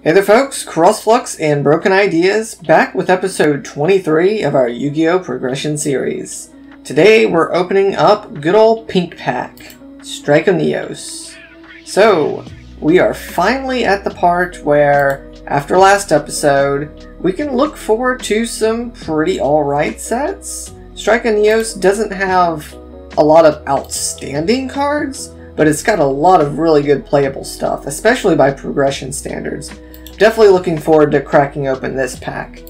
Hey there folks, CrossFlux and BrokenIdeas back with episode 23 of our Yu-Gi-Oh! Progression series. Today we're opening up good old Pink Pack, Strike of Neos. So, we are finally at the part where, after last episode, we can look forward to some pretty alright sets. Strike of Neos doesn't have a lot of outstanding cards, but it's got a lot of really good playable stuff, especially by progression standards. Definitely looking forward to cracking open this pack.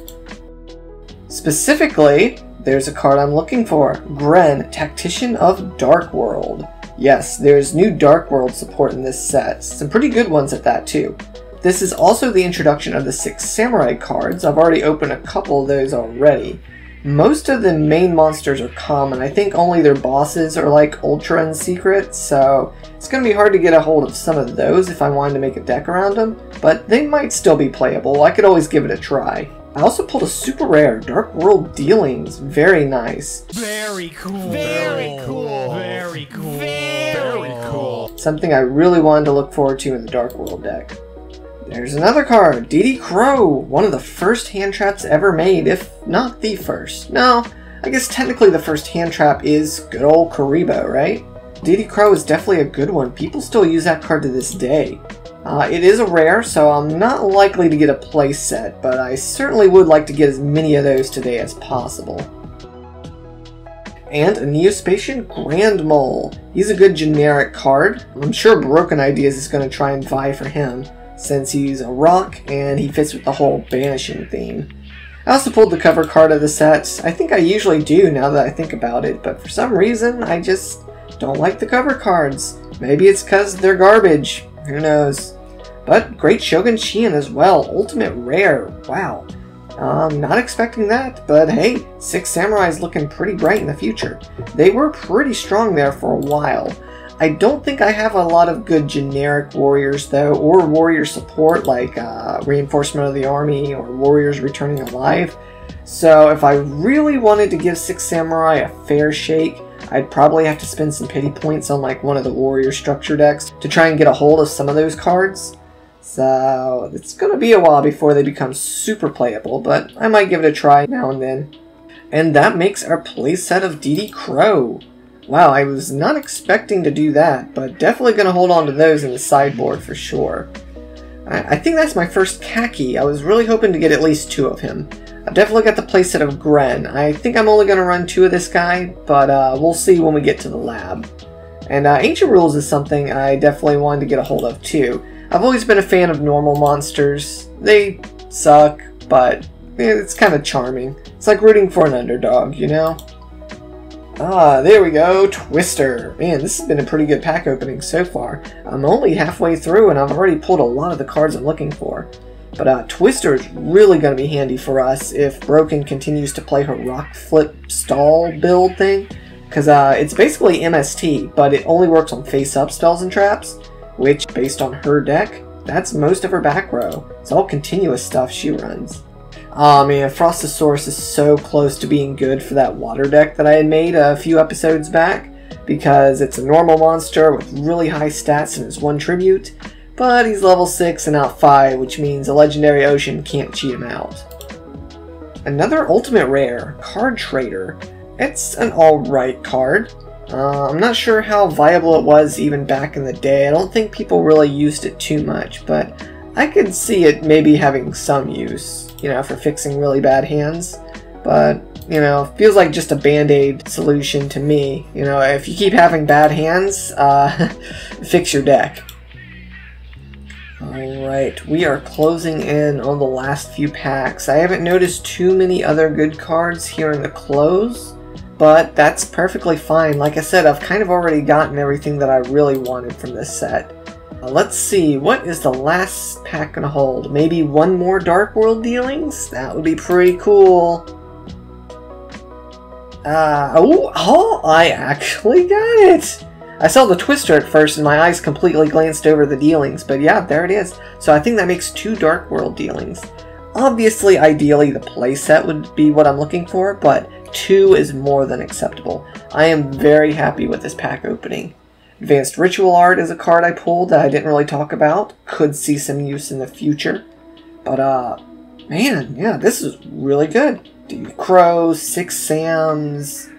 Specifically, there's a card I'm looking for, Gren, Tactician of Dark World. Yes, there's new Dark World support in this set, some pretty good ones at that too. This is also the introduction of the 6 Samurai cards. I've already opened a couple of those already. Most of the main monsters are common. I think only their bosses are like ultra and secret, so it's going to be hard to get a hold of some of those if I wanted to make a deck around them, but they might still be playable. I could always give it a try. I also pulled a super rare Dark World Dealings. Very nice. Very cool. Very cool. Very cool. Very cool. Something I really wanted to look forward to in the Dark World deck. There's another card, DD Crow, one of the first hand traps ever made, if not the first. No, I guess technically the first hand trap is good old Karibo, right? DD Crow is definitely a good one. People still use that card to this day. It is a rare, so I'm not likely to get a play set, but I certainly would like to get as many of those today as possible. And a Neospatian Grand Mole. He's a good generic card. I'm sure BrokenIdeas is going to try and vie for him, since he's a rock and he fits with the whole banishing theme. I also pulled the cover card of the set. I think I usually do now that I think about it, but for some reason I just don't like the cover cards. Maybe it's because they're garbage. Who knows? But great Shogun Shion as well. Ultimate rare. Wow. Not expecting that, but hey, 6 Samurai is looking pretty bright in the future. They were pretty strong there for a while. I don't think I have a lot of good generic warriors though, or warrior support like Reinforcement of the Army or Warriors Returning Alive. So if I really wanted to give 6 Samurai a fair shake, I'd probably have to spend some pity points on like one of the warrior structure decks to try and get a hold of some of those cards. So it's going to be a while before they become super playable, but I might give it a try now and then. And that makes our playset of DD Crow. Wow, I was not expecting to do that, but definitely going to hold on to those in the sideboard for sure. I think that's my first Khaki. I was really hoping to get at least 2 of him. I've definitely got the playset of Gren. I think I'm only going to run 2 of this guy, but we'll see when we get to the lab. And Ancient Rules is something I definitely wanted to get a hold of too. I've always been a fan of normal monsters. They suck, but it's kind of charming. It's like rooting for an underdog, you know? Ah, there we go, Twister. Man, this has been a pretty good pack opening so far. I'm only halfway through and I've already pulled a lot of the cards I'm looking for. But Twister is really going to be handy for us if Broken continues to play her Rock Flip Stall build thing. Because it's basically MST, but it only works on face-up spells and traps, which, based on her deck, that's most of her back row. It's all continuous stuff she runs. Aw man, Frostosaurus is so close to being good for that water deck that I had made a few episodes back, because it's a normal monster with really high stats and his 1 tribute, but he's level 6 and out 5, which means a legendary ocean can't cheat him out. Another ultimate rare, Card Trader. It's an alright card. I'm not sure how viable it was even back in the day. I don't think people really used it too much, but I could see it maybe having some use, you know, for fixing really bad hands. But, you know, feels like just a band-aid solution to me. You know, if you keep having bad hands, fix your deck. Alright, we are closing in on the last few packs. I haven't noticed too many other good cards here in the close, but that's perfectly fine. Like I said, I've kind of already gotten everything that I really wanted from this set. Let's see, what is the last pack gonna hold? Maybe 1 more Dark World Dealings? That would be pretty cool. Oh, I actually got it! I saw the Twister at first and my eyes completely glanced over the Dealings, but yeah, there it is. So I think that makes 2 Dark World Dealings. Obviously, ideally, the playset would be what I'm looking for, but 2 is more than acceptable. I am very happy with this pack opening. Advanced Ritual Art is a card I pulled that I didn't really talk about. Could see some use in the future. But, man, yeah, this is really good. Dude, Crow, 6 Sams,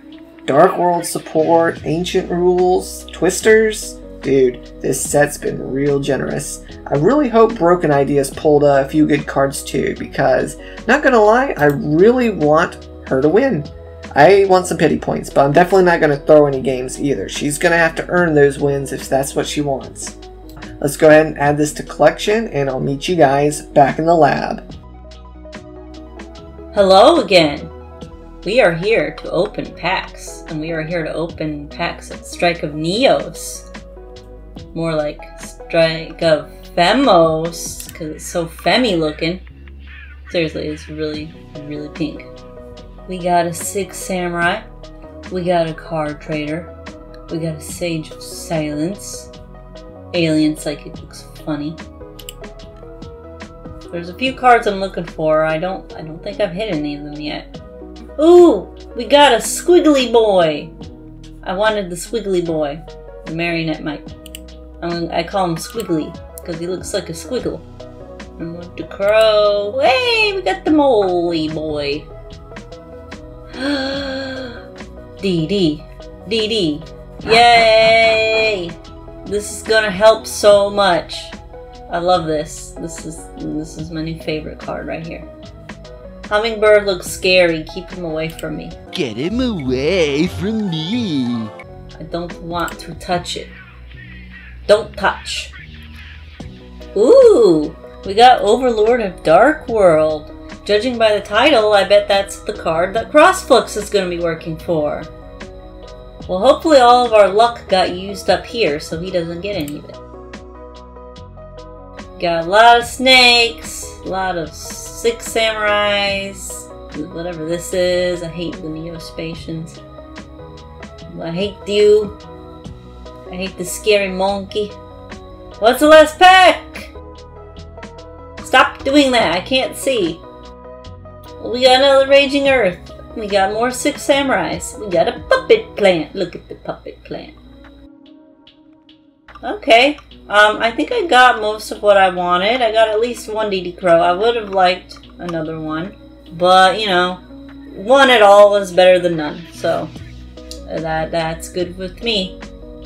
Dark World support, Ancient Rules, Twisters. Dude, this set's been real generous. I really hope BrokenIdeas pulled a few good cards too, because, not gonna lie, I really want her to win. I want some pity points, but I'm definitely not gonna throw any games either. She's gonna have to earn those wins if that's what she wants. Let's go ahead and add this to collection, and I'll meet you guys back in the lab. Hello again! We are here to open packs, and we are here to open packs of Strike of Neos. More like Strike of Femos, because it's so femmy looking. Seriously, it's really, really pink. We got a 6 Samurai, we got a Card Trader, we got a Sage of Silence, Alien Psychic looks funny. There's a few cards I'm looking for. I don't think I've hit any of them yet. Ooh! We got a Squiggly Boy! I wanted the Squiggly Boy. The Marionette Mike. I call him Squiggly, because he looks like a squiggle. And with the Crow. Hey! We got the Moley Boy. DD. DD. Yay! This is gonna help so much. I love this. This is my new favorite card right here. Hummingbird looks scary. Keep him away from me. Get him away from me. I don't want to touch it. Don't touch. Ooh! We got Overlord of Dark World. Judging by the title, I bet that's the card that CrossFlux is going to be working for. Well, hopefully all of our luck got used up here, so he doesn't get any of it. Got a lot of snakes, a lot of 6 Samurais, whatever this is. I hate the Neospatians. I hate you. I hate the scary monkey. What's the last pack? Stop doing that, I can't see. We got another Raging Earth. We got more 6 Samurais. We got a puppet plant. Look at the puppet plant. Okay. I think I got most of what I wanted. I got at least one DD Crow. I would have liked another one. But, you know, one at all is better than none. So, that's good with me.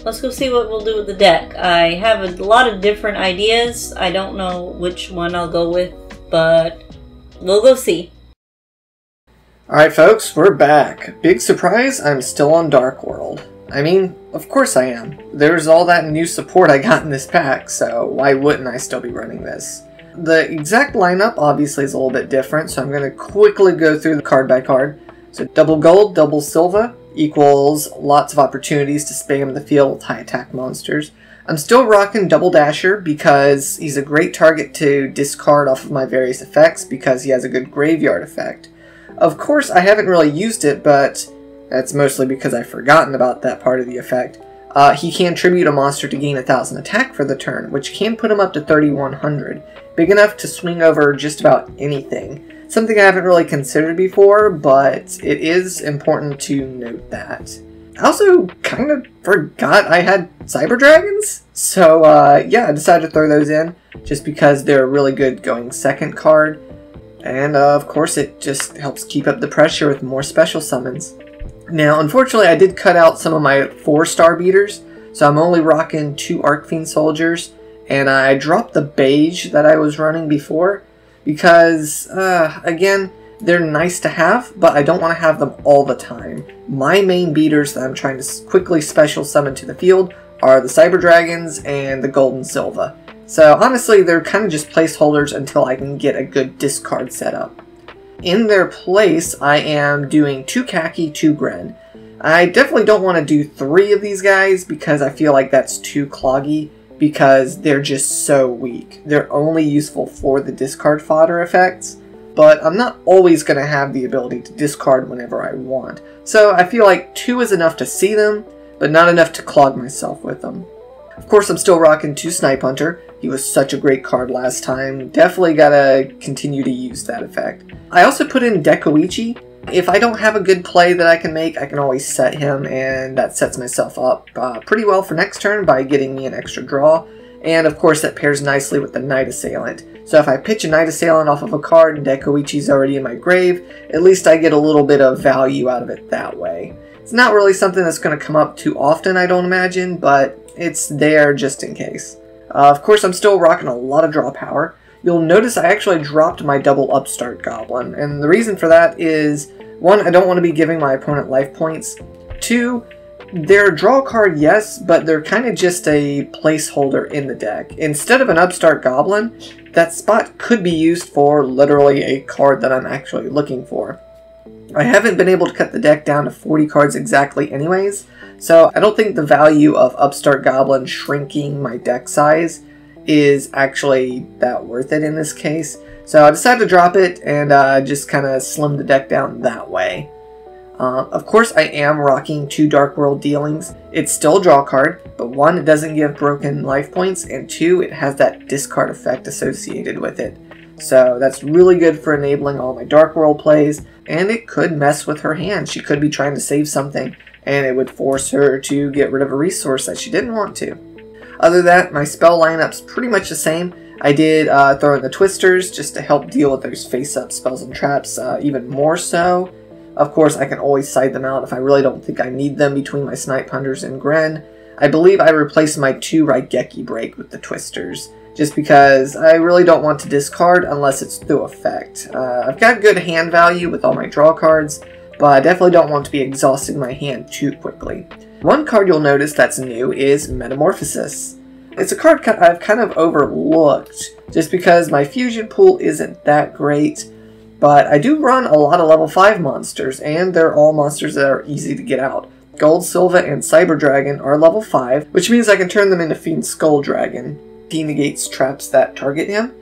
Let's go see what we'll do with the deck. I have a lot of different ideas. I don't know which one I'll go with, but we'll go see. Alright folks, we're back. Big surprise, I'm still on Dark World. I mean, of course I am. There's all that new support I got in this pack, so why wouldn't I still be running this? The exact lineup obviously is a little bit different, so I'm going to quickly go through the card by card. So double gold, double silver equals lots of opportunities to spam the field with high attack monsters. I'm still rocking Double Dasher because he's a great target to discard off of my various effects because he has a good graveyard effect. Of course, I haven't really used it, but that's mostly because I've forgotten about that part of the effect. He can tribute a monster to gain 1000 attack for the turn, which can put him up to 3100, big enough to swing over just about anything. Something I haven't really considered before, but it is important to note that. I also kind of forgot I had Cyber Dragons, so yeah, I decided to throw those in, just because they're a really good going second card. And of course it just helps keep up the pressure with more special summons. Now unfortunately I did cut out some of my 4-star beaters, so I'm only rocking 2 Arcfiend Soldiers, and I dropped the beige that I was running before, because again, they're nice to have, but I don't want to have them all the time. My main beaters that I'm trying to quickly special summon to the field are the Cyber Dragons and the Gold and Silva. So honestly, they're kind of just placeholders until I can get a good discard setup. In their place, I am doing 2 Khaki, 2 Gren. I definitely don't want to do 3 of these guys because I feel like that's too cloggy because they're just so weak. They're only useful for the discard fodder effects, but I'm not always going to have the ability to discard whenever I want. So I feel like 2 is enough to see them, but not enough to clog myself with them. Of course, I'm still rocking 2 Snipe Hunter. He was such a great card last time. Definitely gotta continue to use that effect. I also put in Dekoichi. If I don't have a good play that I can make, I can always set him, and that sets myself up pretty well for next turn by getting me an extra draw. And of course, that pairs nicely with the Night Assailant. So if I pitch a Night Assailant off of a card and Dekoichi's already in my grave, at least I get a little bit of value out of it that way. It's not really something that's going to come up too often, I don't imagine, but it's there just in case. Of course, I'm still rocking a lot of draw power. You'll notice I actually dropped my double Upstart Goblin, and the reason for that is, 1, I don't want to be giving my opponent life points. 2, they're a draw card, yes, but they're kind of just a placeholder in the deck. Instead of an Upstart Goblin, that spot could be used for literally a card that I'm actually looking for. I haven't been able to cut the deck down to 40 cards exactly anyways, so I don't think the value of Upstart Goblin shrinking my deck size is actually that worth it in this case. So I decided to drop it and just kind of slim the deck down that way. Of course, I am rocking 2 Dark World Dealings. It's still a draw card, but 1, it doesn't give broken life points, and 2, it has that discard effect associated with it. So that's really good for enabling all my Dark World plays, and it could mess with her hand. She could be trying to save something, and it would force her to get rid of a resource that she didn't want to. Other than that, my spell lineup's pretty much the same. I did throw in the Twisters just to help deal with those face-up spells and traps even more so. Of course, I can always side them out if I really don't think I need them between my Snipe Hunters and Gren. I believe I replaced my 2 Raigeki Break with the Twisters, just because I really don't want to discard unless it's through effect. I've got good hand value with all my draw cards, but I definitely don't want to be exhausting my hand too quickly. One card you'll notice that's new is Metamorphosis. It's a card I've kind of overlooked, just because my fusion pool isn't that great, but I do run a lot of level 5 monsters, and they're all monsters that are easy to get out. Gold, Silva, and Cyber Dragon are level 5, which means I can turn them into Fiend Skull Dragon. He negates traps that target him,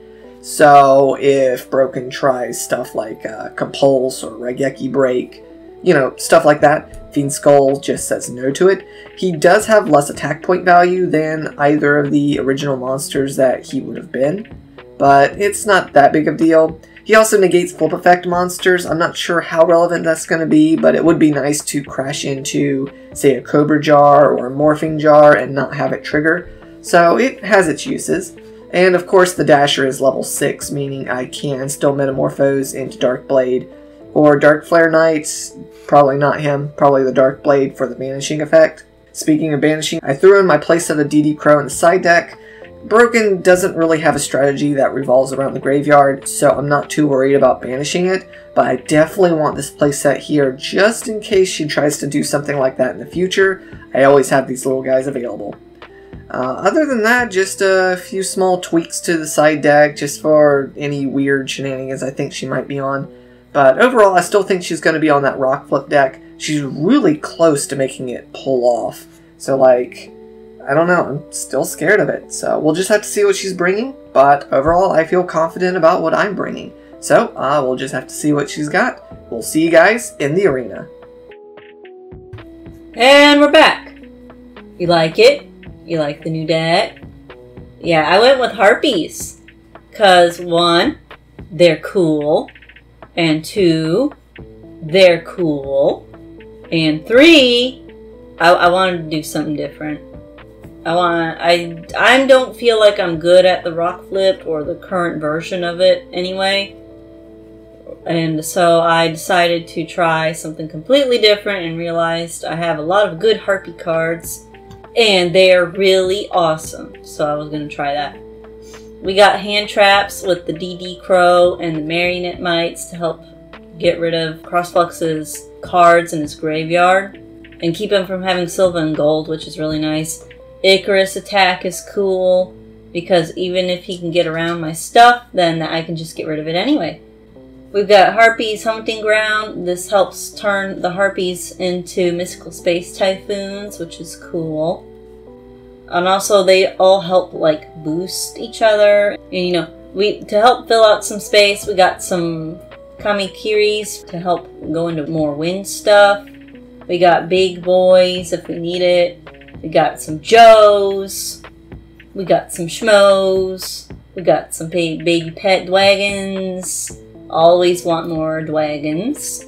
so if Broken tries stuff like Compulse or Raigeki Break, you know, stuff like that, Fiend Skull just says no to it. He does have less attack point value than either of the original monsters that he would have been, but it's not that big of a deal. He also negates flip effect monsters. I'm not sure how relevant that's going to be, but it would be nice to crash into, say, a Cobra Jar or a Morphing Jar and not have it trigger. So it has its uses. And of course the Dasher is level 6, meaning I can still metamorphose into Darkblade or Dark Flare Knight. Probably not him, probably the Darkblade for the banishing effect. Speaking of banishing, I threw in my playset of DD Crow in the side deck. Broken doesn't really have a strategy that revolves around the graveyard, so I'm not too worried about banishing it, but I definitely want this playset here just in case she tries to do something like that in the future. I always have these little guys available. Other than that, just a few small tweaks to the side deck just for any weird shenanigans I think she might be on. But overall, I still think she's going to be on that Rock Flip deck. She's really close to making it pull off. So, like, I don't know. I'm still scared of it. So we'll just have to see what she's bringing. But overall, I feel confident about what I'm bringing. So we'll just have to see what she's got. We'll see you guys in the arena. And we're back. You like it? You like the new deck? Yeah, I went with Harpies. Because 1, they're cool. And 2, they're cool. And 3, I wanted to do something different. I don't feel like I'm good at the Rock Flip or the current version of it anyway. And so I decided to try something completely different and realized I have a lot of good Harpy cards and they're really awesome. So I was going to try that. We got hand traps with the DD Crow and the Marionette Mites to help get rid of CrossFlux's cards in his graveyard and keep him from having silver and gold, which is really nice. Icarus attack is cool because even if he can get around my stuff, then I can just get rid of it anyway. We've got Harpy's Hunting Ground. This helps turn the Harpies into Mystical Space Typhoons, which is cool. And also they all help like boost each other. And, you know, to help fill out some space, we got some Kamikiris to help go into more wind stuff. We got Big Boys if we need it. We got some Joes. We got some Schmoes. We got some baby pet Dwagons. Always want more Dwagons.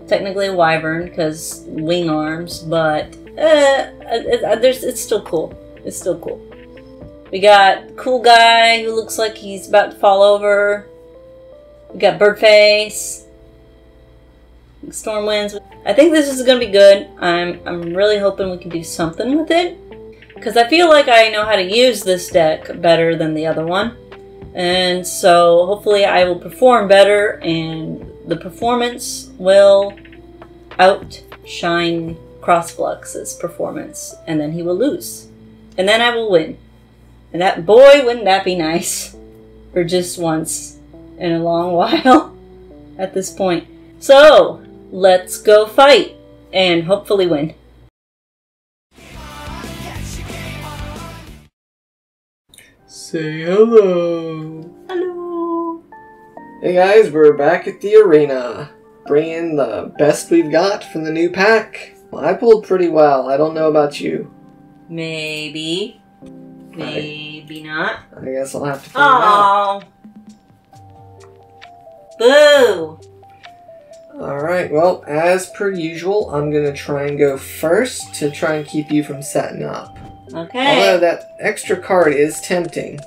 Technically a Wyvern because wing arms, but it's still cool. It's still cool. We got cool guy who looks like he's about to fall over. We got Birdface. Storm Winds. I think this is gonna be good. I'm really hoping we can do something with it. Because I feel like I know how to use this deck better than the other one. And so hopefully I will perform better and the performance will outshine CrossFlux's performance. And then he will lose. And then I will win. And that, boy, wouldn't that be nice. For just once in a long while at this point. So, let's go fight and hopefully win. Say hello. Hello. Hey guys, we're back at the arena. Bringing the best we've got from the new pack. Well, I pulled pretty well. I don't know about you. Maybe. Maybe not. I guess I'll have to find out. Boo! Alright, well, as per usual, I'm going to try and go first to try and keep you from setting up. Okay. Although that extra card is tempting.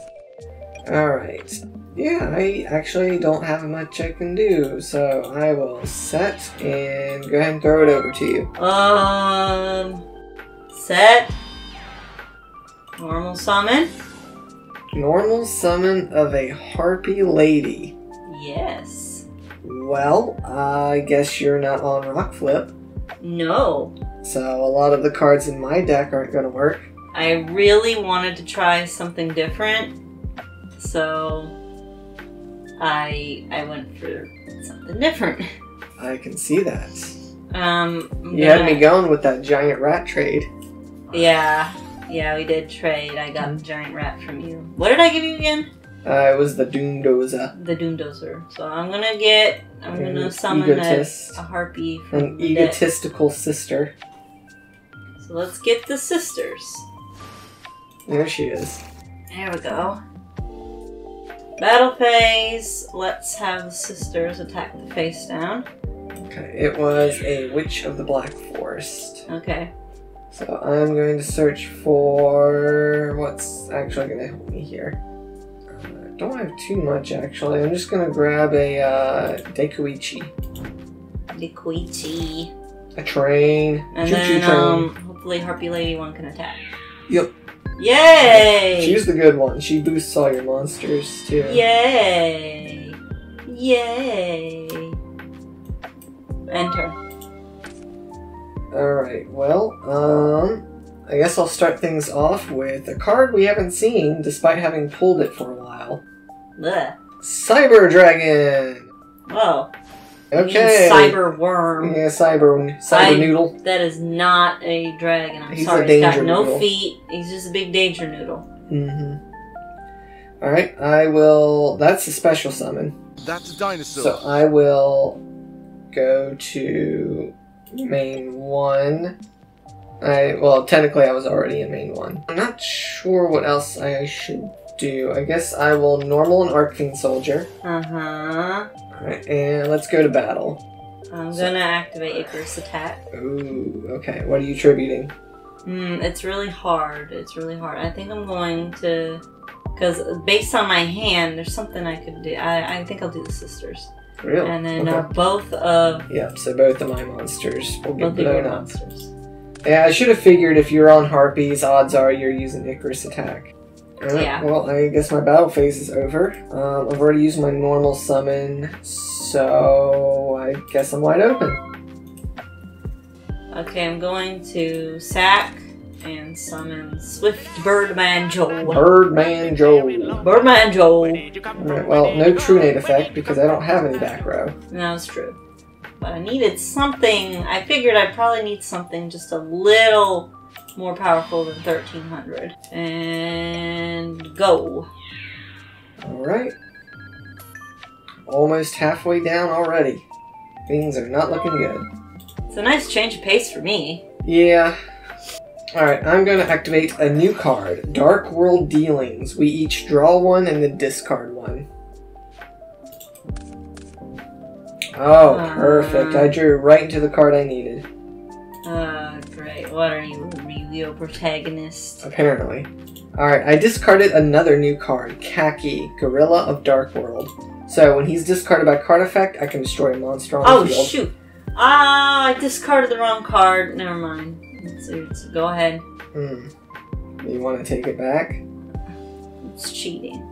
Alright. Yeah, I actually don't have much I can do, so I will set and go ahead and throw it over to you. Set. Normal summon. Normal summon of a Harpy lady. Yes. Well, I guess you're not on Rock Flip. No. So a lot of the cards in my deck aren't going to work. I really wanted to try something different, so I went for something different. I can see that. You had me going with that giant rat trade. Yeah, we did trade. I got the giant rat from you. What did I give you again? It was the Doomdoza. The Doomdozer. So I'm gonna summon a Harpy from an egotistical sister. So let's get the sisters. There she is. There we go. Battle phase. Let's have the sisters attack the face down. Okay, it was a Witch of the Black Forest. Okay. So I'm going to search for what's actually going to help me here. Don't have too much actually. I'm just going to grab a Dekoichi. A train. And Choo-choo then train. hopefully Harpy Lady 1 can attack. Yep. Yay! She's the good one. She boosts all your monsters too. Yay! Yay! Enter. Alright, well, I guess I'll start things off with a card we haven't seen, despite having pulled it for a while. Blech. Cyber Dragon! Oh. Okay. Cyber Worm. Yeah, Cyber Noodle. That is not a dragon. I'm He's sorry. a danger He's got no noodle. feet. He's just a big danger noodle. Mm-hmm. Alright, I will... That's a special summon. That's a dinosaur. So I will go to main 1. Well, technically I was already in main 1. I'm not sure what else I should do. I guess I will normal an Arcfiend Soldier. Uh-huh. Alright, and let's go to battle. I'm gonna activate Icarus Attack. Ooh, okay. What are you tributing? It's really hard. It's really hard. I think I'm going to... Because based on my hand, there's something I could do. I think I'll do the sisters. Really? And then okay. both of... Yep, so both of my monsters will get both of your blown up. monsters. Yeah, I should have figured if you're on Harpies, odds are you're using Icarus Attack. Alright, Yeah. well, I guess my battle phase is over. I've already used my normal summon, so I guess I'm wide open. Okay, I'm going to sack and summon Swift Birdman Joe. Birdman Joe. Birdman Joe. Alright, well, no True Nate effect because I don't have any back row. That's true. But I needed something. I figured I'd probably need something just a little more powerful than 1300. And go. Alright. Almost halfway down already. Things are not looking good. It's a nice change of pace for me. Yeah. Alright, I'm going to activate a new card. Dark World Dealings. We each draw one and then discard one. Oh, perfect. I drew right into the card I needed. Great. What are you Yu-Gi-Oh protagonist. Apparently. Alright, I discarded another new card, Khaki, Gorilla of Dark World. So when he's discarded by card effect, I can destroy a monster on the field. Oh shoot! Ah, I discarded the wrong card. Never mind. So go ahead. You want to take it back? It's cheating.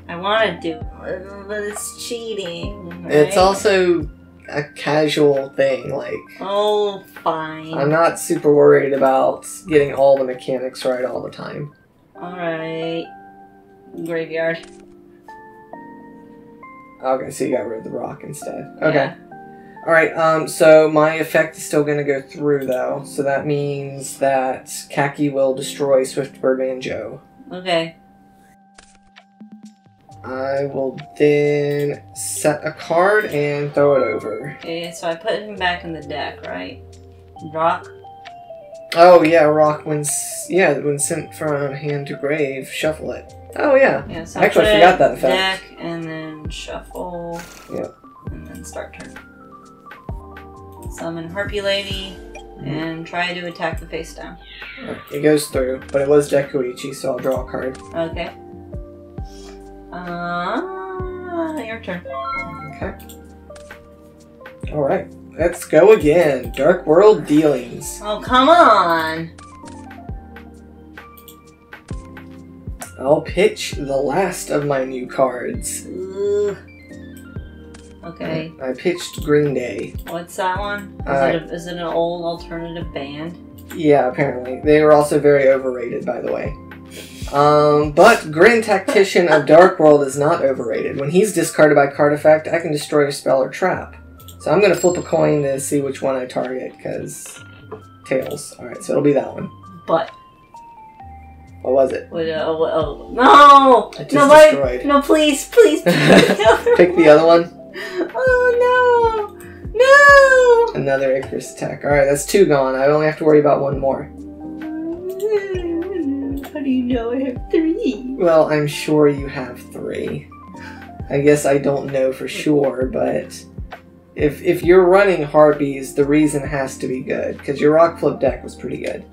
I want to do it, but it's cheating. Right? It's also a casual thing, like... Oh, fine. I'm not super worried about getting all the mechanics right all the time. Alright. Graveyard. Okay, so you got rid of the rock instead. Okay. Yeah. Alright, so my effect is still going to go through, though. So that means that Khaki will destroy Swift Birdman Joe. Okay. I will then set a card and throw it over. Okay, so I put him back in the deck, right? Rock? Oh, yeah, rock when sent from hand to grave, shuffle it. Oh, yeah. Yeah, so Actually, I forgot that effect. Deck, and then shuffle. Yep. And then start turn. Summon Harpy Lady, and try to attack the face down. It goes through, but it was Dekuichi, so I'll draw a card. Okay. Your turn. Okay. Alright, let's go again. Dark World Dealings. Oh, come on! I'll pitch the last of my new cards. Ooh. Okay. I pitched Green Day. What's that one? Is it an old alternative band? Yeah, apparently. They were also very overrated, by the way. But Grand Tactician of Dark World is not overrated. When he's discarded by card effect, I can destroy a spell or trap. So I'm going to flip a coin to see which one I target, because... Tails. Alright, so it'll be that one. But... What was it? Oh, no! It just No, destroyed. No, please, please, Pick the other one. Oh, no! No! Another Icarus attack. Alright, that's 2 gone. I only have to worry about 1 more. How do you know I have 3? Well, I'm sure you have 3. I guess I don't know for sure, but if you're running Harpies, the reason has to be good, because your Rock Flip deck was pretty good.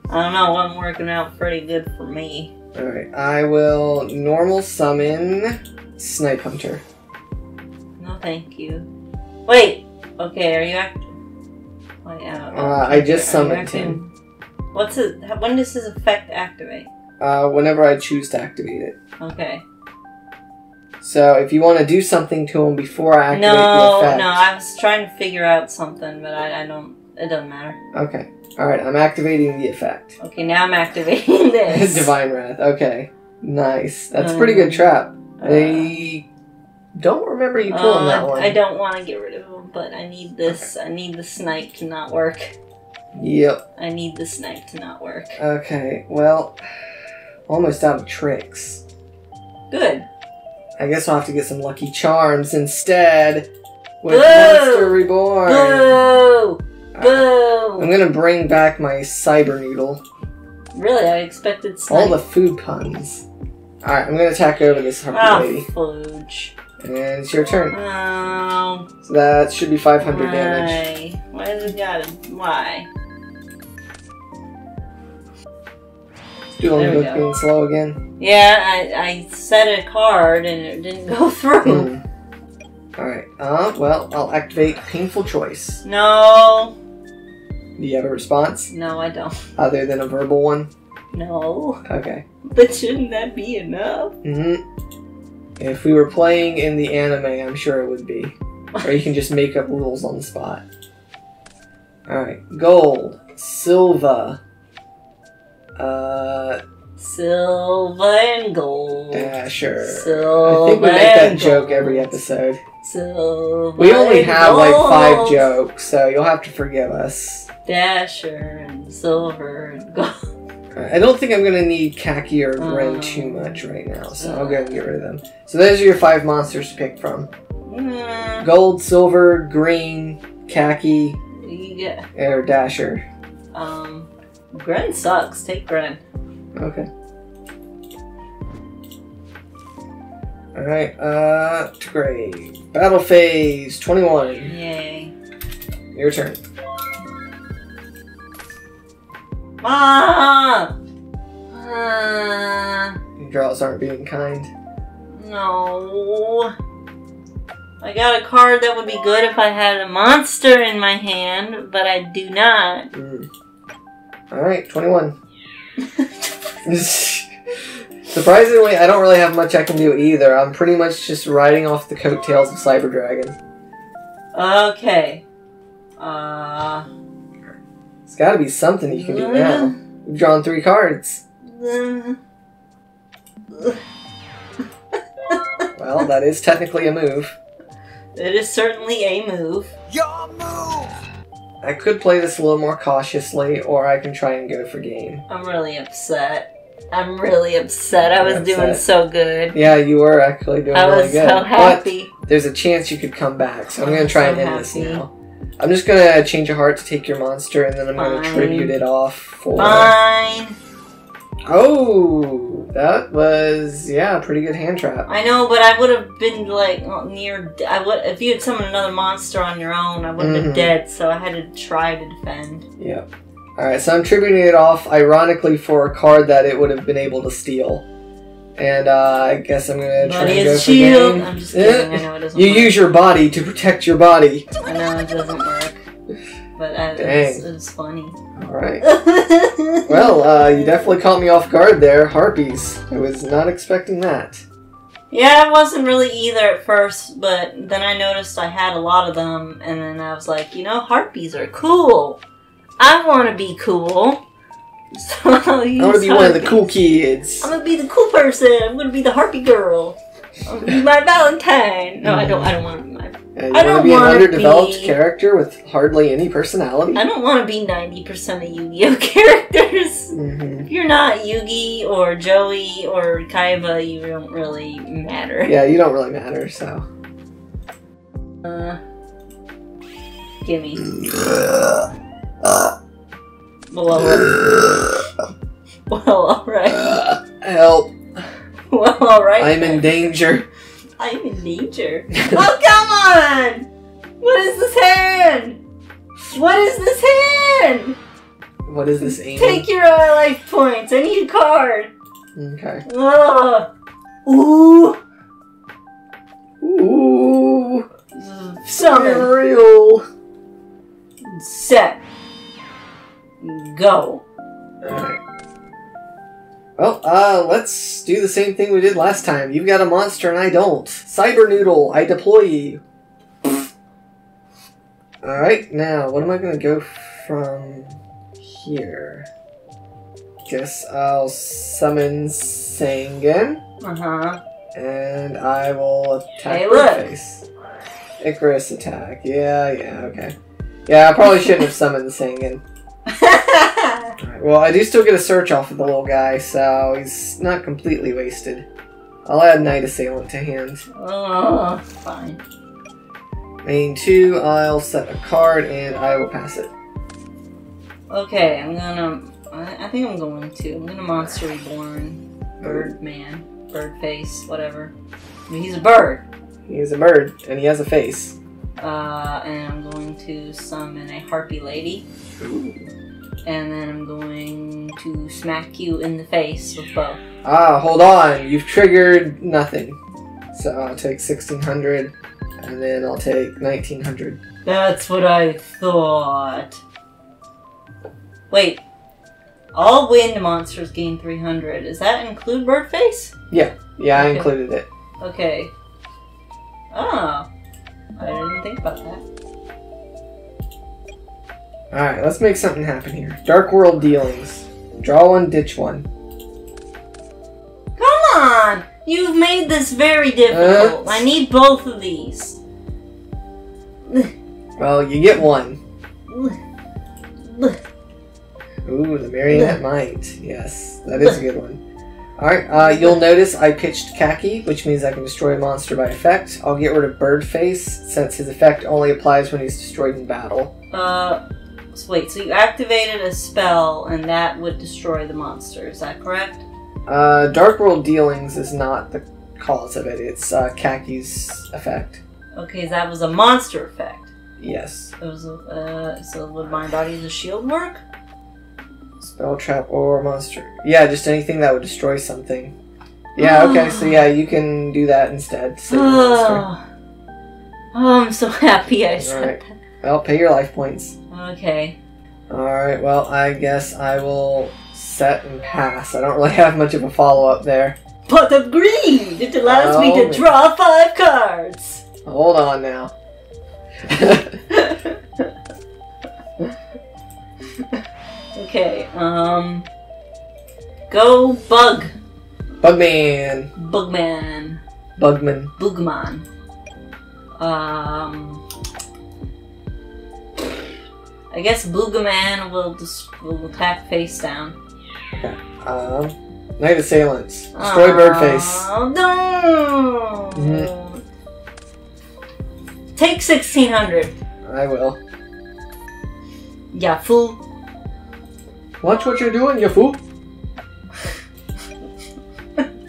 I don't know, I'm working out pretty good for me. Alright, I will normal summon Snipe Hunter. No, thank you. Wait! Okay, are you acting? I just summoned him. What's it? When does his effect activate? Whenever I choose to activate it. Okay. So if you want to do something to him before I activate the effect... No, I was trying to figure out something, but I don't... It doesn't matter. Okay. Alright, I'm activating the effect. Okay, now I'm activating this. Divine Wrath. Okay. Nice. That's a pretty good trap. They don't remember you pulling that one. I don't want to get rid of him, but I need this. Okay. I need the snipe to not work. Yep. I need the snipe to not work. Okay, well, almost out of tricks. Good. I guess I'll have to get some Lucky Charms instead. With Monster Reborn. Boo! Boo! I'm gonna bring back my Cyber Noodle. Really? I expected snipe. All the food puns. Alright, I'm gonna attack over this Harpy lady. Flooge. And it's your turn. Oh. So that should be 500 damage. Why does it gotta... Why? Doodling book being slow again. Yeah, I set a card and it didn't go through. Alright, well, I'll activate Painful Choice. No. Do you have a response? No, I don't. Other than a verbal one? No. Okay. But shouldn't that be enough? If we were playing in the anime, I'm sure it would be. Or you can just make up rules on the spot. Alright, gold, silver, silver and gold. Dasher. Silver I think we make that joke every episode. Silver we only have gold. like 5 jokes, so you'll have to forgive us. Dasher and silver and gold. I don't think I'm going to need Khaki or Gren too much right now, so I'll go and get rid of them. So those are your 5 monsters to pick from. Gold, silver, green, Khaki, or Dasher. Gren sucks. Take Gren. Okay. Alright, to grave. Battle phase 21. Yay. Your turn. Ah! Your draws aren't being kind. No. I got a card that would be good if I had a monster in my hand, but I do not. Alright, 21. Surprisingly, I don't really have much I can do either. I'm pretty much just riding off the coattails of Cyber Dragon. Okay. There's gotta be something you can do now. You've drawn 3 cards. Well, that is technically a move. It is certainly a move. Your move! I could play this a little more cautiously, or I can try and go for game. I'm really upset. I'm really upset. I was You're doing upset. so good. Yeah, you were actually doing I really was good. so happy. But there's a chance you could come back, so I'm I'm going to try so and end this happy. now. I'm just going to change a heart to take your monster, and then I'm going to Fine. tribute it off for... Fine. Oh! That was, yeah, a pretty good hand trap. I know, but I would have been like near. If you had summoned another monster on your own, I would have been dead. So I had to try to defend. Yep. Alright, so I'm tributing it off, ironically, for a card that it would have been able to steal. And I guess I'm going to try and go for shield. game. I'm just kidding. I know it doesn't You work. use your body to protect your body. I know it doesn't work. But it was funny. Alright. Well, you definitely caught me off guard there. Harpies. I was not expecting that. Yeah, I wasn't really either at first, but then I noticed I had a lot of them, and then I was like, you know, harpies are cool. I want to be cool. So I'll use I want to be one of the harpies. cool kids. I'm gonna be the cool person. I'm gonna be the harpy girl. I'm gonna be my Valentine. No, I don't want to be my. And I you want don't to be an wanna underdeveloped be- character with hardly any personality? I don't want to be 90% of Yu-Gi-Oh characters. Mm-hmm. If you're not Yugi or Joey or Kaiba, you don't really matter. Yeah, you don't really matter, so... Gimme. Well, alright. Help. Well, alright. I'm in danger. I'm in danger. Oh, come on! What is this hand? What is this hand? What is this aiming? Take your life points. I need a card. Okay. Ugh. Ooh. Ooh. Summon. Real. Set. Go. Alright. Well, let's do the same thing we did last time. You've got a monster and I don't. Cyber Noodle, I deploy you. Alright, now, what am I gonna go from here? Guess I'll summon Sangan, Uh-huh. and I will attack Hey, her look. face. Icarus attack. Yeah, okay. Yeah, I probably shouldn't have summoned Sangan. Alright, well, I do still get a search off of the little guy, so he's not completely wasted. I'll add Night Assailant to hand. Oh, fine. Main 2, I'll set a card, and I will pass it. Okay, I think I'm going to. I'm gonna Monster Reborn. Birdman. Birdface, whatever. I mean, he's a bird. He is a bird, and he has a face. And I'm going to summon a Harpy Lady. And then I'm going to smack you in the face with both. Ah, hold on. You've triggered nothing. So I'll take 1,600, and then I'll take 1,900. That's what I thought. Wait. All wind monsters gain 300. Does that include Birdface? Yeah, I Okay. included it. Okay. Oh. I didn't think about that. Alright, let's make something happen here. Dark World Dealings. Draw one, ditch one. Come on! You've made this very difficult. I need both of these. Well, you get one. Ooh, the Marionette Might. Yes, that is a good one. Alright, you'll notice I pitched Khaki, which means I can destroy a monster by effect. I'll get rid of Birdface, since his effect only applies when he's destroyed in battle. So wait, so you activated a spell and that would destroy the monster, is that correct? Dark World Dealings is not the cause of it, it's Khaki's effect. Okay, that was a monster effect. Yes. It was so would my body's a shield work? Spell, trap, or monster. Yeah, just anything that would destroy something. Yeah, okay, so yeah, you can do that instead. Save the monster. Oh, I'm so happy I said Alright. Well, pay your life points. that. Okay. Alright, well, I guess I will set and pass. I don't really have much of a follow-up there. Pot of greed! It allows me to draw 5 cards! Hold on now. Okay, go bug. Bugman. Bugman. Bugman. Bugman. I guess Boogaman will attack face down. Okay. Night Assailants. Destroy Birdface. Oh, no! Take 1600. I will. Yeah, fool. Watch what you're doing, you fool.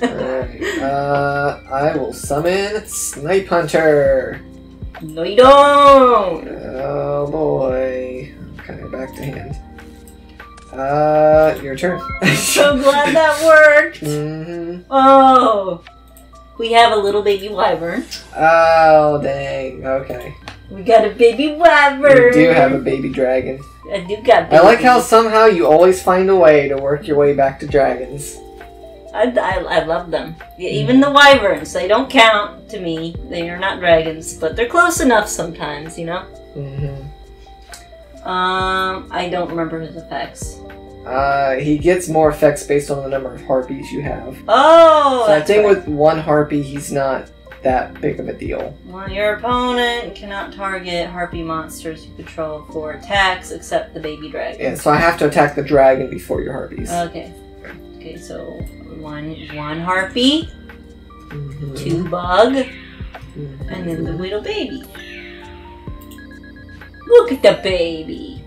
Alright, I will summon Snipe Hunter. No, you don't! Oh boy. Okay, back to hand. Your turn. I'm so glad that worked! Oh! We have a little baby wyvern. Oh, dang. Okay. We got a baby wyvern! You do have a baby dragon. I do got baby. I like how somehow you always find a way to work your way back to dragons. I love them. Yeah, even the wyverns, they don't count to me. They are not dragons, but they're close enough sometimes, you know? I don't remember his effects. He gets more effects based on the number of harpies you have. Oh! So I think with one harpy, he's not that big of a deal. Well, your opponent cannot target harpy monsters you control for attacks except the baby dragon. Yeah, so I have to attack the dragon before your harpies. Okay. Okay, so one harpy, 2 bug, and then the little baby. Look at the baby.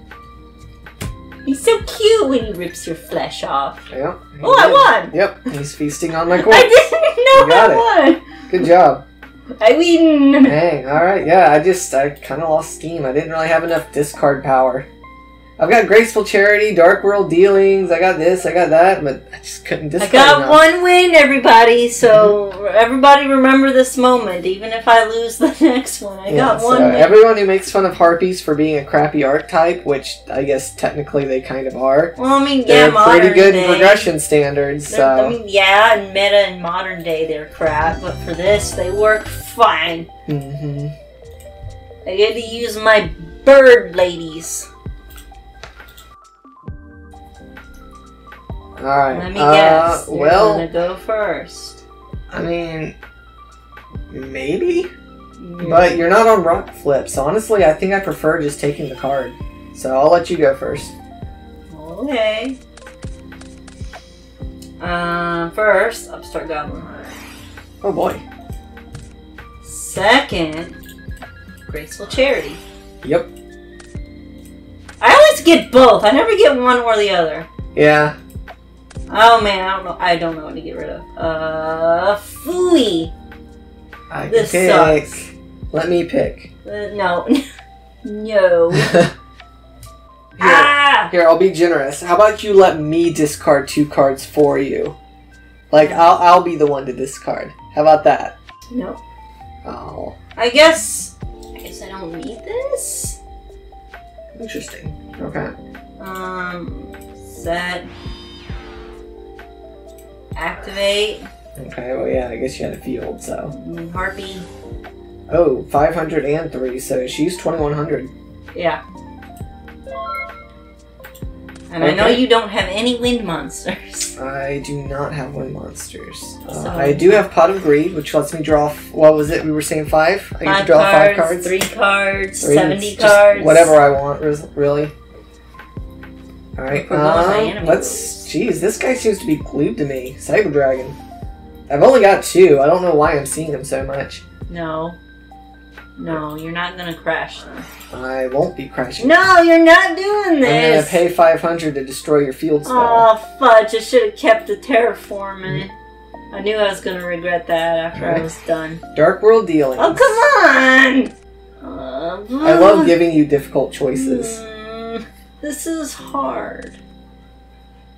He's so cute when he rips your flesh off. Yeah. Oh, I won! Yep, he's feasting on my corpse. I didn't know I won! Good job. I win! Dang, alright, yeah, I kind of lost steam. I didn't really have enough discard power. I've got Graceful Charity, Dark World Dealings, I got this, I got that, but I just couldn't discard I got enough. 1 win, everybody, so everybody remember this moment, even if I lose the next one. I got 1 win. Everyone who makes fun of harpies for being a crappy archetype, which I guess technically they kind of are. Well, I mean, they're pretty good day. progression standards, so... I mean, yeah, in meta and modern day they're crap, but for this, they work fine. I get to use my bird ladies. Alright. Let me guess. You're well, gonna go first. I mean, maybe? But you're not on rock flip, so honestly, I think I prefer just taking the card. So I'll let you go first. Okay. First, Upstart Goblin. Oh boy. Second, Graceful Charity. Yep. I always get both. I never get one or the other. Yeah. Oh man, I don't know what to get rid of. Fooey. This sucks. Let me pick. No. No. Here, I'll be generous. How about you let me discard 2 cards for you? Like, I'll be the one to discard. How about that? No. Oh. I guess I don't need this. Interesting. Okay. Set. Activate. Okay, well yeah, I guess you had a field, so. Harpy. Oh, 503, so she's 2100. Yeah. And I know you don't have any wind monsters. I do not have wind monsters. So I do have Pot of Greed, which lets me draw, what was it, we were saying 5? I get to draw 5 cards. 3 cards, 3, 70 just cards. whatever I want, really. Alright, Jeez, this guy seems to be glued to me. Cyber Dragon. I've only got 2. I don't know why I'm seeing him so much. No. No, you're not gonna crash them. I won't be crashing. No, you're not doing this! I'm gonna pay 500 to destroy your field spell. Oh, fudge. I should have kept the terraforming. I knew I was gonna regret that after I was done. Dark World Dealings. Oh, come on! I love giving you difficult choices. This is hard.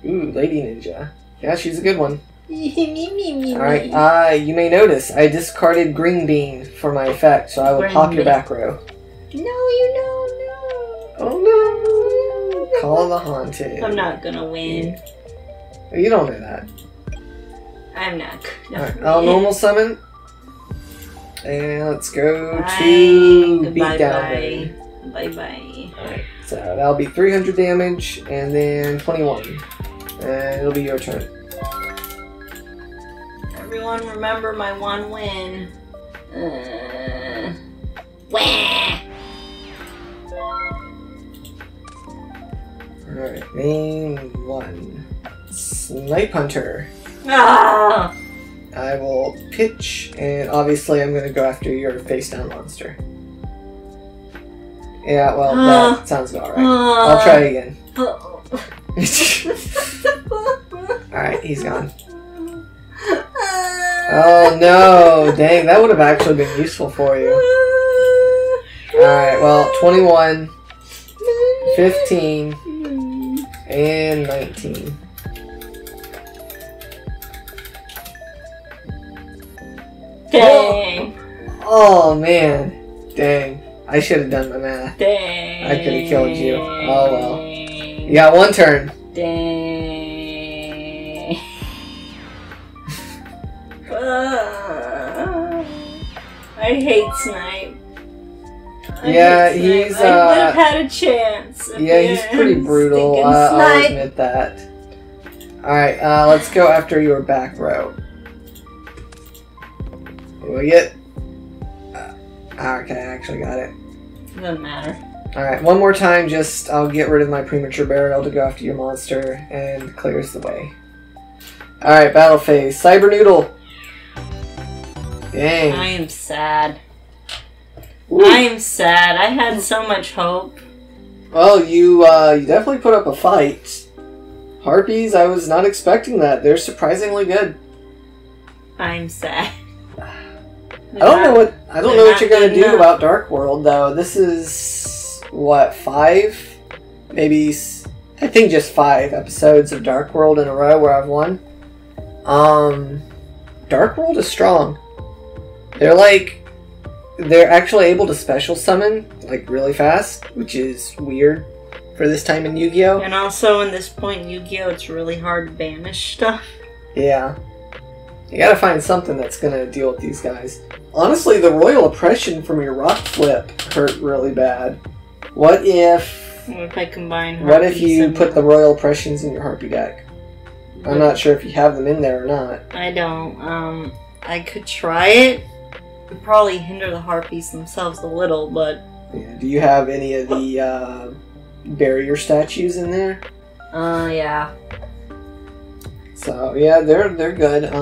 Ooh, Lady Ninja. Yeah, she's a good one. Alright. Alright, you may notice I discarded Green Bean for my effect, so I will Green pop your bean. back row. No, you don't know. Oh no! Call of the Haunted. I'm not gonna win. You don't know that. I'm not gonna Alright, win. I'll normal summon. And let's go Bye. to beat Bye down bye. mode. Bye bye. Alright, so that'll be 300 damage, and then 21. And it'll be your turn. Everyone remember my one win. Wah! Alright, main one. Snipe Hunter. Ah! I will pitch, and obviously I'm going to go after your face-down monster. Yeah, well, that sounds about right. I'll try again. Alright, he's gone. Oh no, dang, that would have actually been useful for you. Alright, well, 21, 15, and 19. Dang. Oh man, dang. I should have done my math. Dang. I could have killed you. Oh well. You got one turn. Dang. I hate Snipe. Yeah, he's, I would have had a chance. Yeah, he's pretty brutal. Stinking I'll Snipe. admit that. Alright, let's go after your back row. What do we get? Okay, I actually got it. Doesn't matter. Alright, one more time, just I'll get rid of my premature burial to go after your monster, and clears the way. Alright, battle phase. Cyber Noodle! Dang. I am sad. Ooh. I am sad. I had so much hope. Well, you definitely put up a fight. Harpies, I was not expecting that. They're surprisingly good. I'm sad. I don't know what you're gonna do about Dark World though. This is what, 5? Maybe I think just 5 episodes of Dark World in a row where I've won. Dark World is strong. They're actually able to special summon like really fast, which is weird for this time in Yu-Gi-Oh. And also, in this point in Yu-Gi-Oh, it's really hard to banish stuff. Yeah. You gotta find something that's gonna deal with these guys. Honestly, the Royal Oppression from your Rock Flip hurt really bad. What if I combine What if Harpies you and- put the Royal Oppressions in your Harpy deck? I'm not sure if you have them in there or not. I don't. I could try it. It'd probably hinder the Harpies themselves a little, but... Yeah. Do you have any of the barrier statues in there? Yeah. So, yeah, they're good.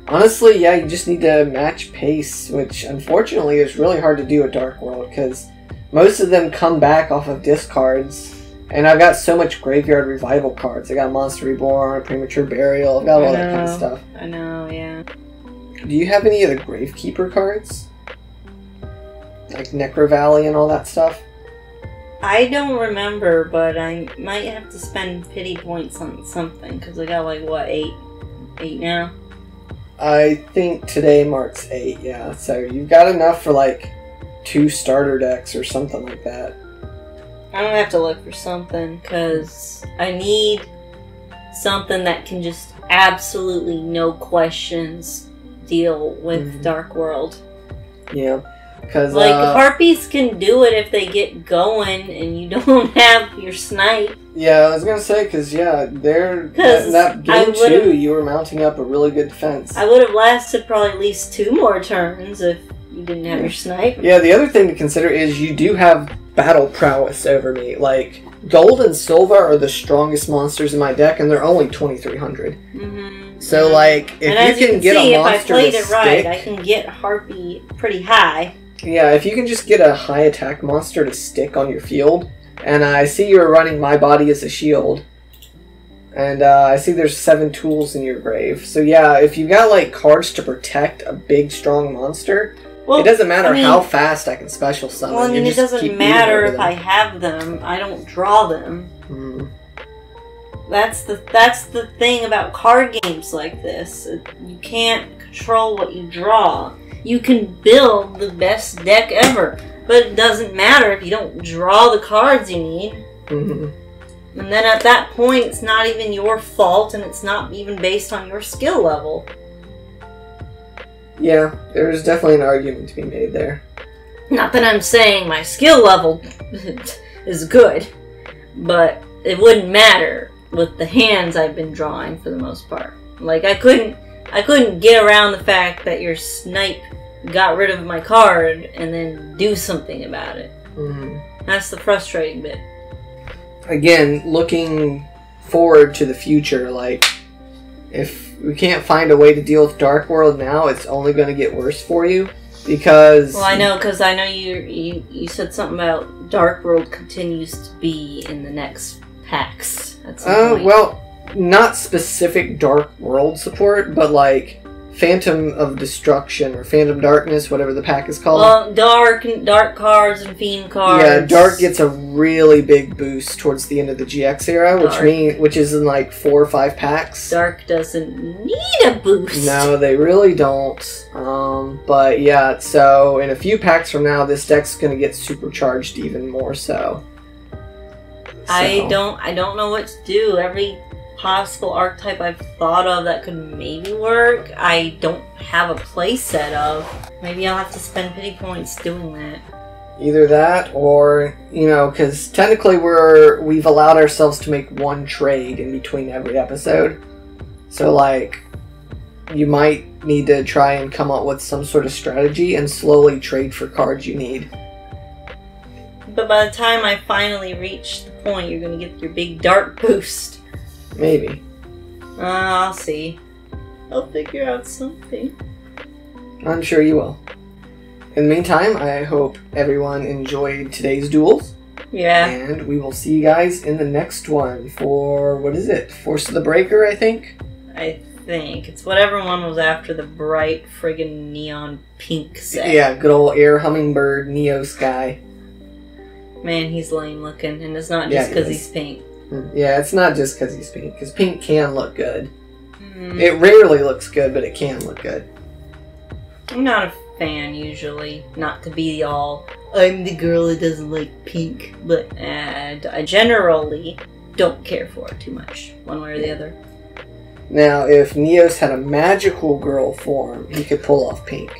Honestly, yeah, you just need to match pace, which unfortunately is really hard to do at Dark World, because most of them come back off of discards, and I've got so much Graveyard Revival cards. I got Monster Reborn, Premature Burial, I've got all that kind of stuff. I know, yeah. Do you have any of the Gravekeeper cards? Like Necro Valley and all that stuff? I don't remember, but I might have to spend pity points on something, because I got like, what, 8? 8 now? I think today marks 8, yeah. So you've got enough for like 2 starter decks or something like that. I'm gonna have to look for something, because I need something that can just absolutely no questions deal with Dark World. Yeah. Because Like, Harpies can do it if they get going and you don't have your Snipe. yeah, I was gonna say, because yeah, they're 'Cause that game I would've- 2, you were mounting up a really good defense. I would have lasted probably at least 2 more turns if you didn't have your Snipe. Yeah, the other thing to consider is you do have battle prowess over me. Like, Gold and Silver are the strongest monsters in my deck, and they're only 2,300. So, like, if and as you can get see, a monster if I played to it right, stick, I can get Harpy pretty high. yeah, if you can just get a high attack monster to stick on your field, and I see you're running My Body as a shield, and I see there's 7 tools in your grave. So yeah, if you got like cards to protect a big strong monster, Well, it doesn't matter I mean- how fast I can special summon. Well, I mean, you it just keep doesn't beating matter over if I them. have them. I don't draw them. That's the thing about card games like this. You can't control what you draw. You can build the best deck ever, but it doesn't matter if you don't draw the cards you need. Mm-hmm. And then at that point, it's not even your fault, and it's not even based on your skill level. Yeah, there's definitely an argument to be made there. Not that I'm saying my skill level is good, but it wouldn't matter with the hands I've been drawing for the most part. Like, I couldn't get around the fact that your snipe got rid of my card and then do something about it. Mm-hmm. That's the frustrating bit. Again, looking forward to the future, like, if we can't find a way to deal with Dark World now, it's only going to get worse for you, because... Well, I know, because I know you said something about Dark World continues to be in the next packs at some point. Well, not specific Dark World support, but, like, Phantom of Destruction, or Phantom Darkness, whatever the pack is called. Well, dark cards and fiend cards. Yeah, Dark gets a really big boost towards the end of the GX era, which is in like 4 or 5 packs. Dark doesn't need a boost. No, they really don't. But yeah, so in a few packs from now, this deck's gonna get supercharged even more so. I don't know what to do. Every possible archetype I've thought of that could maybe work, I don't have a play set of. Maybe I'll have to spend pity points doing that. Either that, or, you know, because technically we've allowed ourselves to make one trade in between every episode. So, like, you might need to try and come up with some sort of strategy and slowly trade for cards you need. But by the time I finally reach the point, you're going to get your big dark boost. Maybe. I'll see. I'll figure out something. I'm sure you will. In the meantime, I hope everyone enjoyed today's duels. Yeah. And we will see you guys in the next one for, what is it? Force of the Breaker, I think? I think. It's whatever one was after the bright friggin' neon pink set. Yeah, good old Air Hummingbird Neo Sky. Man, he's lame looking, and it's not just because he's pink. Yeah, it's not just because he's pink, because pink can look good. It rarely looks good, but it can look good. I'm not a fan, usually. Not to be all, I'm the girl that doesn't like pink, but I generally don't care for it too much, one way or the other. Now, if Neos had a magical girl form, he could pull off pink.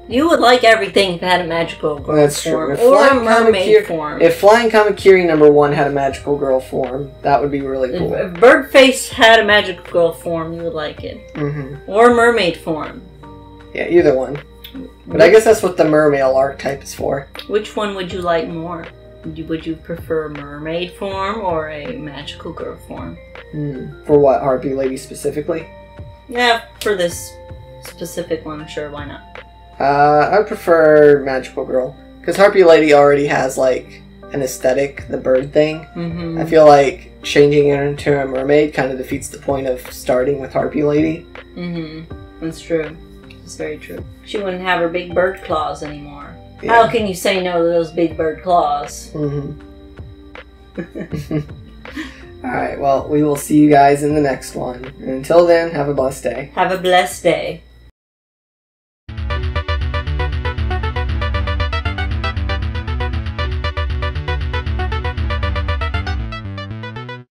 You would like everything if it had a magical girl form, or a mermaid form. If Flying Kamakiri #1 had a magical girl form, that would be really cool. If Birdface had a magical girl form, you would like it. Mm-hmm. Or mermaid form. Yeah, either one. But I guess that's what the mermaid archetype is for. Which one would you like more? Would you prefer a mermaid form or a magical girl form? For what, Harpy Lady specifically? Yeah, for this specific one, sure, why not? I prefer magical girl. Because Harpy Lady already has, like, an aesthetic, the bird thing. Mm-hmm. I feel like changing her into a mermaid kind of defeats the point of starting with Harpy Lady. Mm-hmm. That's true. It's very true. She wouldn't have her big bird claws anymore. Yeah. How can you say no to those big bird claws? Mm-hmm. Alright, well, we will see you guys in the next one. And until then, have a blessed day. Have a blessed day.